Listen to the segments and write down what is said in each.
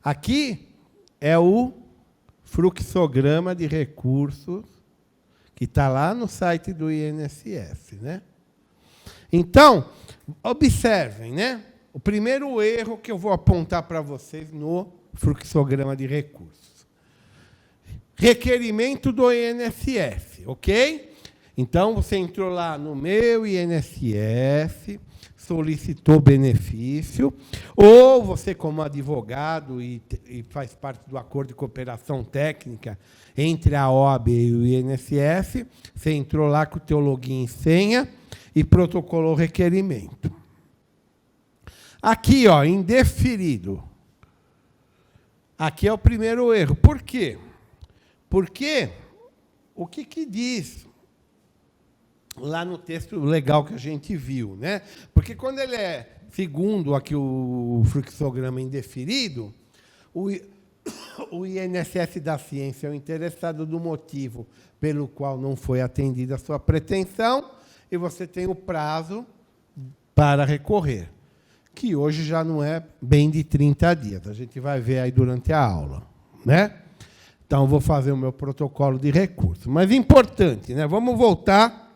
Aqui é o fluxograma de recursos que está lá no site do INSS, né? Então, observem, né? O primeiro erro que eu vou apontar para vocês no fluxograma de recursos. Requerimento do INSS, ok? Então, você entrou lá no meu INSS, solicitou benefício, ou você, como advogado e faz parte do acordo de cooperação técnica entre a OAB e o INSS, você entrou lá com o teu login e senha e protocolou o requerimento. Aqui, ó, indeferido. Aqui é o primeiro erro. Por quê? Porque o que diz lá no texto legal que a gente viu, né? Porque quando ele é, segundo aqui o fluxograma indeferido, o INSS da ciência é o interessado do motivo pelo qual não foi atendida a sua pretensão e você tem o prazo para recorrer, que hoje já não é bem de 30 dias. A gente vai ver aí durante a aula, né? Então, eu vou fazer o meu protocolo de recurso. Mas importante, né? Vamos voltar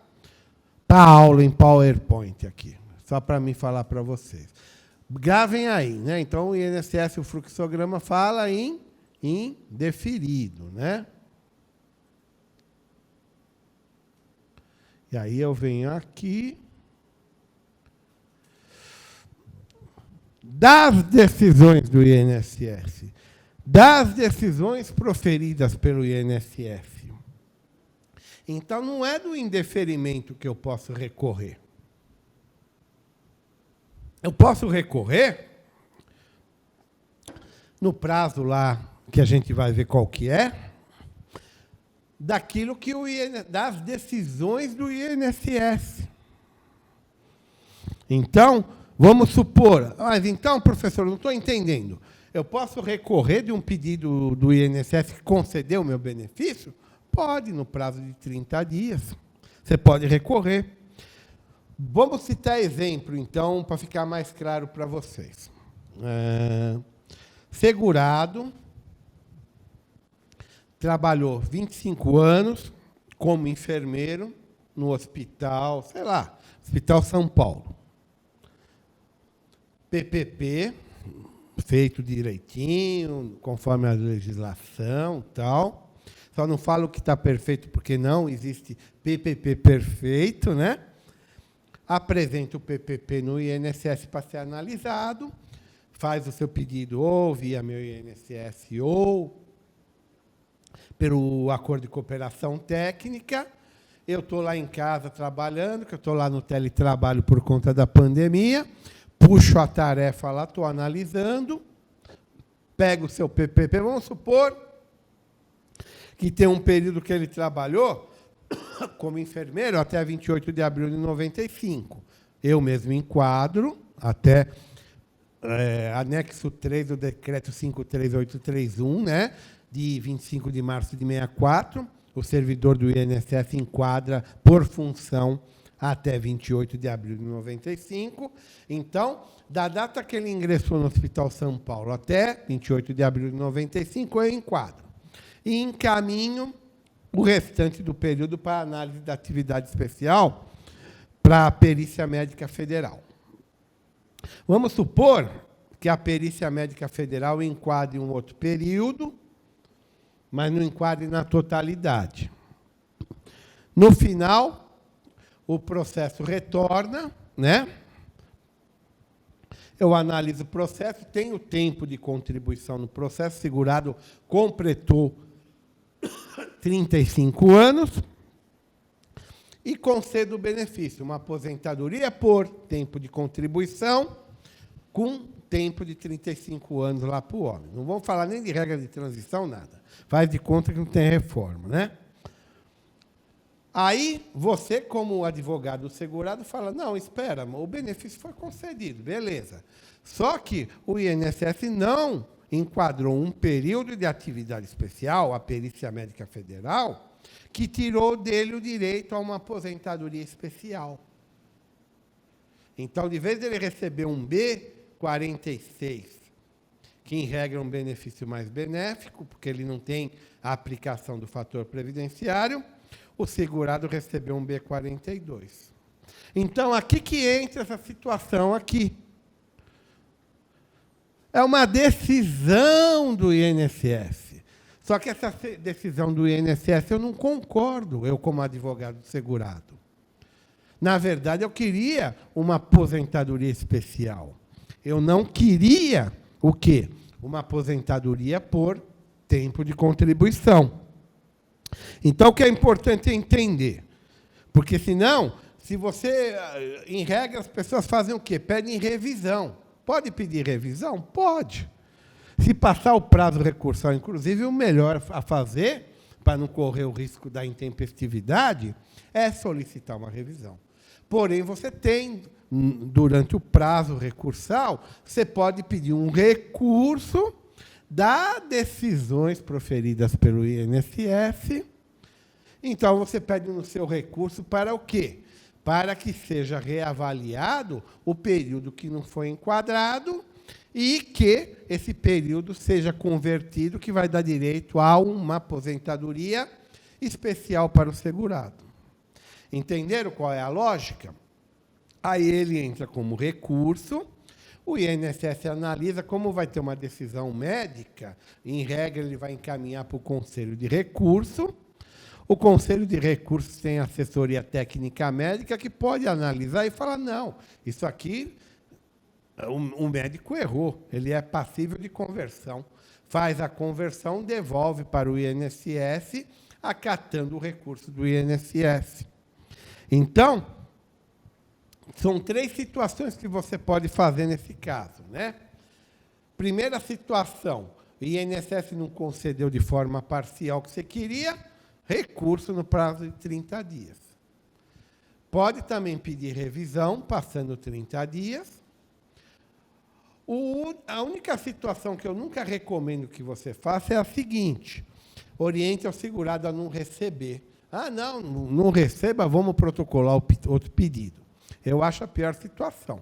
para a aula em PowerPoint aqui, só para mim falar para vocês. Gravem aí, né? Então, o INSS, o fluxograma, fala em indeferido, né? E aí eu venho aqui. Das decisões do INSS, das decisões proferidas pelo INSS. Então, não é do indeferimento que eu posso recorrer. Eu posso recorrer no prazo lá, que a gente vai ver qual que é, daquilo que das decisões do INSS. Então, vamos supor, mas então, professor, não estou entendendo. Eu posso recorrer de um pedido do INSS que concedeu o meu benefício? Pode, no prazo de 30 dias. Você pode recorrer. Vamos citar exemplo, então, para ficar mais claro para vocês. Segurado, trabalhou 25 anos como enfermeiro no hospital, sei lá, Hospital São Paulo. PPP, feito direitinho, conforme a legislação e tal. Só não falo que está perfeito, porque não existe PPP perfeito, né? Apresenta o PPP no INSS para ser analisado, faz o seu pedido ou via meu INSS ou pelo acordo de cooperação técnica. Eu estou lá em casa trabalhando, que eu estou lá no teletrabalho por conta da pandemia, puxo a tarefa lá, estou analisando, pego o seu PPP, vamos supor que tem um período que ele trabalhou como enfermeiro até 28 de abril de 95. Eu mesmo enquadro até anexo 3 do decreto 53831, né, de 25 de março de 64. O servidor do INSS enquadra por função até 28 de abril de 95. Então, da data que ele ingressou no Hospital São Paulo até 28 de abril de 95, eu enquadro. E encaminho o restante do período para análise da atividade especial para a Perícia Médica Federal. Vamos supor que a Perícia Médica Federal enquadre um outro período, mas não enquadre na totalidade. No final, o processo retorna, né? Eu analiso o processo, tenho tempo de contribuição no processo, o segurado completou 35 anos e concedo o benefício, uma aposentadoria por tempo de contribuição com tempo de 35 anos lá para o homem. Não vamos falar nem de regra de transição, nada. Faz de conta que não tem reforma, né? Aí, você, como advogado segurado, fala, não, espera, o benefício foi concedido, beleza. Só que o INSS não enquadrou um período de atividade especial, a Perícia Médica Federal, que tirou dele o direito a uma aposentadoria especial. Então, de vez de ele receber um B46, que, em regra, é um benefício mais benéfico, porque ele não tem a aplicação do fator previdenciário, o segurado recebeu um B42. Então, aqui que entra essa situação aqui. É uma decisão do INSS. Só que essa decisão do INSS eu não concordo, eu como advogado do segurado. Na verdade, eu queria uma aposentadoria especial. Eu não queria o quê? Uma aposentadoria por tempo de contribuição. Então, o que é importante entender? Porque, senão, se você... Em regra, as pessoas fazem o quê? Pedem revisão. Pode pedir revisão? Pode. Se passar o prazo recursal, inclusive, o melhor a fazer, para não correr o risco da intempestividade, é solicitar uma revisão. Porém, você tem, durante o prazo recursal, você pode pedir um recurso das decisões proferidas pelo INSS. Então, você pede no seu recurso para o quê? Para que seja reavaliado o período que não foi enquadrado e que esse período seja convertido, que vai dar direito a uma aposentadoria especial para o segurado. Entenderam qual é a lógica? Aí ele entra como recurso, o INSS analisa, como vai ter uma decisão médica, em regra ele vai encaminhar para o Conselho de Recurso. O Conselho de Recursos tem assessoria técnica médica que pode analisar e falar, não, isso aqui, o médico errou, ele é passível de conversão. Faz a conversão, devolve para o INSS, acatando o recurso do INSS. Então, são 3 situações que você pode fazer nesse caso, né? Primeira situação, o INSS não concedeu de forma parcial o que você queria, recurso no prazo de 30 dias. Pode também pedir revisão, passando 30 dias. A única situação que eu nunca recomendo que você faça é a seguinte: oriente ao segurado a não receber. Ah, não receba, vamos protocolar outro pedido. Eu acho a pior situação.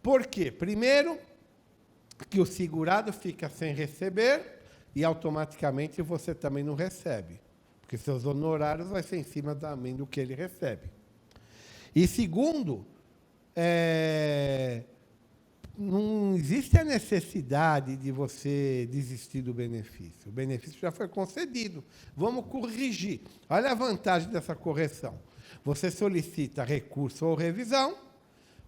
Por quê? Primeiro, que o segurado fica sem receber e automaticamente você também não recebe, porque seus honorários vão ser em cima também do que ele recebe. E segundo, não existe a necessidade de você desistir do benefício. O benefício já foi concedido. Vamos corrigir. Olha a vantagem dessa correção. Você solicita recurso ou revisão,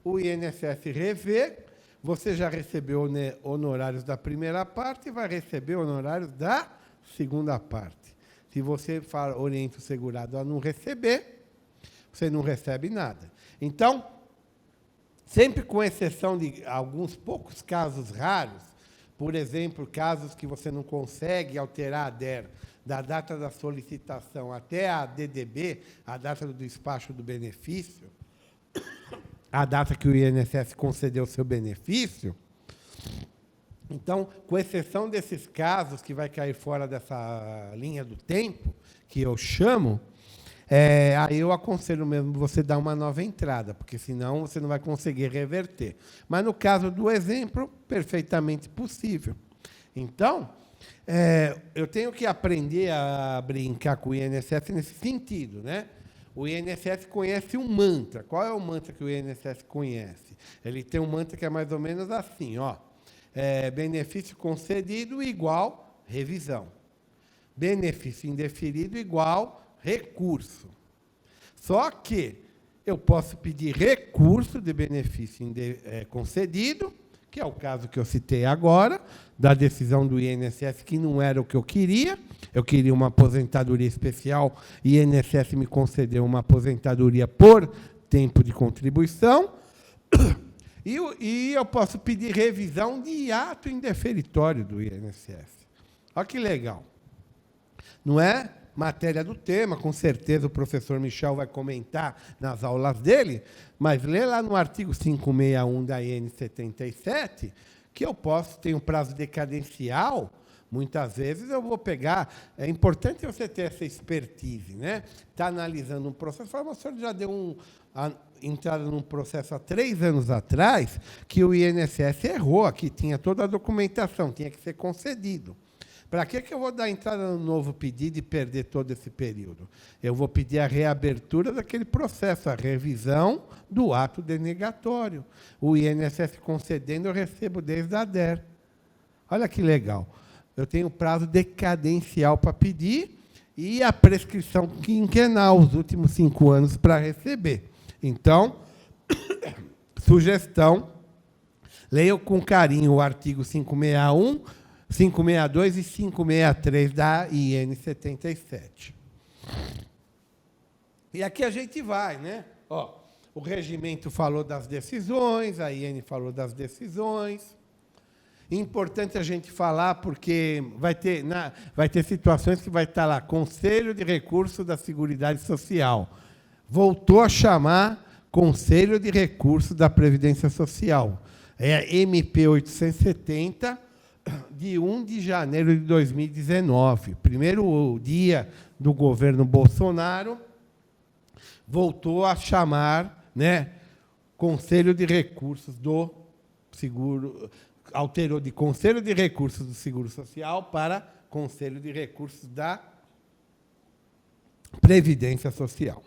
o INSS revê, você já recebeu honorários da primeira parte e vai receber honorários da segunda parte. Se você orienta o segurado a não receber, você não recebe nada. Então, sempre com exceção de alguns poucos casos raros, por exemplo, casos que você não consegue alterar a DER da data da solicitação até a DDB, a data do despacho do benefício, a data que o INSS concedeu o seu benefício. Então, com exceção desses casos que vai cair fora dessa linha do tempo, que eu chamo, aí eu aconselho mesmo você dar uma nova entrada, porque senão você não vai conseguir reverter. Mas, no caso do exemplo, perfeitamente possível. Então, eu tenho que aprender a brincar com o INSS nesse sentido, né? O INSS conhece um mantra. Qual é o mantra que o INSS conhece? Ele tem um mantra que é mais ou menos assim, ó. Benefício concedido igual revisão. Benefício indeferido igual recurso. Só que eu posso pedir recurso de benefício concedido, que é o caso que eu citei agora, da decisão do INSS, que não era o que eu queria uma aposentadoria especial, e o INSS me concedeu uma aposentadoria por tempo de contribuição, e eu posso pedir revisão de ato indeferitório do INSS. Olha que legal. Não é matéria do tema, com certeza o professor Michel vai comentar nas aulas dele, mas lê lá no artigo 561 da IN 77, que eu posso ter um prazo decadencial Muitas vezes eu vou pegar... É importante você ter essa expertise, né? Está analisando um processo, fala, mas o senhor já deu entrada num processo há 3 anos atrás que o INSS errou, aqui tinha toda a documentação, tinha que ser concedido. Para que eu vou dar entrada no novo pedido e perder todo esse período? Eu vou pedir a reabertura daquele processo, a revisão do ato denegatório. O INSS concedendo, eu recebo desde a DER. Olha que legal. Eu tenho prazo decadencial para pedir e a prescrição quinquenal, os últimos 5 anos para receber. Então, sugestão, leiam com carinho o artigo 561, 562 e 563 da IN 77. E aqui a gente vai, né? Ó, o regimento falou das decisões, a IN falou das decisões. Importante a gente falar, porque vai ter situações que vai estar lá, Conselho de Recurso da Seguridade Social. Voltou a chamar Conselho de Recurso da Previdência Social. É a MP 870, de 1 de janeiro de 2019. Primeiro dia do governo Bolsonaro, voltou a chamar, né, Conselho de Recursos do Seguro... Alterou de Conselho de Recursos do Seguro Social para Conselho de Recursos da Previdência Social.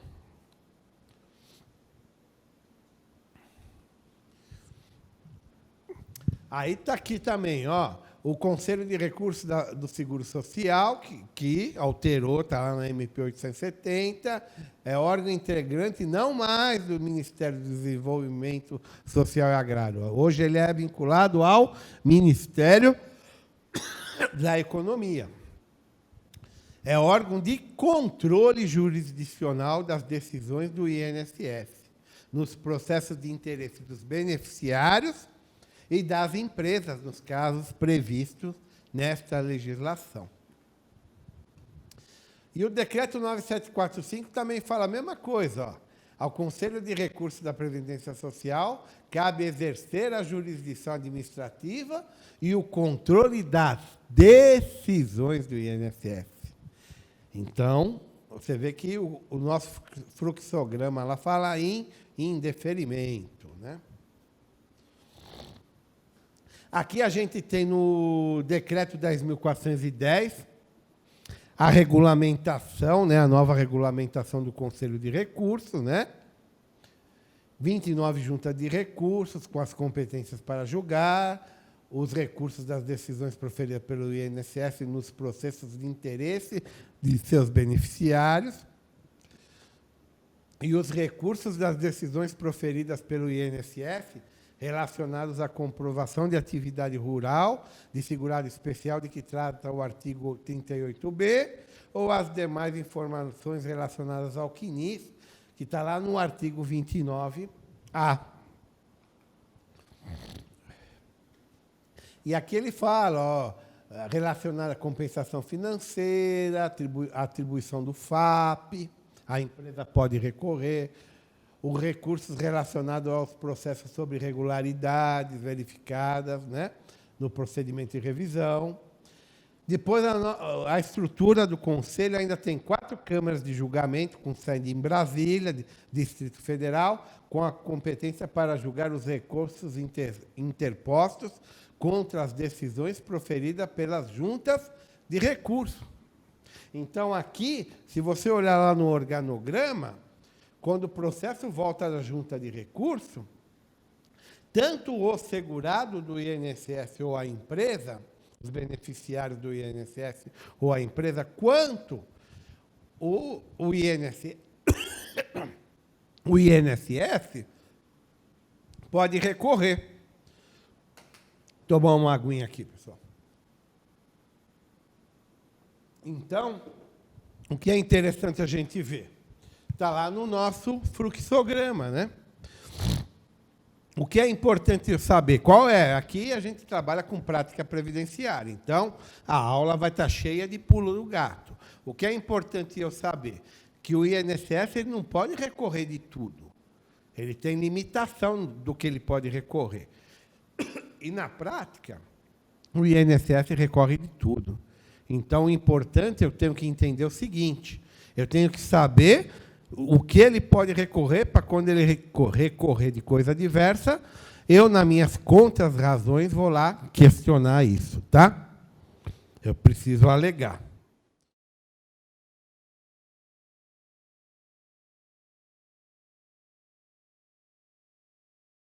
Aí está aqui também, ó, o Conselho de Recursos do Seguro Social, que alterou, está lá na MP 870, é órgão integrante não mais do Ministério do Desenvolvimento Social e Agrário. Hoje ele é vinculado ao Ministério da Economia. É órgão de controle jurisdicional das decisões do INSS, nos processos de interesse dos beneficiários e das empresas, nos casos previstos nesta legislação. E o decreto 9745 também fala a mesma coisa. Ó. Ao Conselho de Recursos da Previdência Social cabe exercer a jurisdição administrativa e o controle das decisões do INSS. Então, você vê que o nosso fluxograma lá fala em indeferimento, né? Aqui a gente tem no decreto 10.410 a regulamentação, né, a nova regulamentação do Conselho de Recursos, né? 29 juntas de recursos com as competências para julgar os recursos das decisões proferidas pelo INSS nos processos de interesse de seus beneficiários e os recursos das decisões proferidas pelo INSS relacionados à comprovação de atividade rural, de segurado especial de que trata o artigo 38b, ou as demais informações relacionadas ao CNIS, que está lá no artigo 29A. E aqui ele fala, ó, relacionada à compensação financeira, atribuição do FAP, a empresa pode recorrer, os recursos relacionados aos processos sobre irregularidades verificadas, né, no procedimento de revisão. Depois, a estrutura do Conselho ainda tem 4 câmaras de julgamento, com sede em Brasília, Distrito Federal, com a competência para julgar os recursos interpostos contra as decisões proferidas pelas juntas de recurso. Então, aqui, se você olhar lá no organograma, quando o processo volta da junta de recurso, tanto o segurado do INSS ou a empresa, os beneficiários do INSS ou a empresa, quanto o INSS pode recorrer. Tomar uma aguinha aqui, pessoal. Então, o que é interessante a gente ver? Está lá no nosso fluxograma, né? O que é importante eu saber? Qual é? Aqui a gente trabalha com prática previdenciária, então a aula vai estar cheia de pulo do gato. O que é importante eu saber? Que o INSS ele não pode recorrer de tudo. Ele tem limitação do que ele pode recorrer. E, na prática, o INSS recorre de tudo. Então, o importante, eu tenho que entender o seguinte, eu tenho que saber o que ele pode recorrer, para quando ele recorrer de coisa diversa, eu, nas minhas contas, razões, vou lá questionar isso, tá? Eu preciso alegar.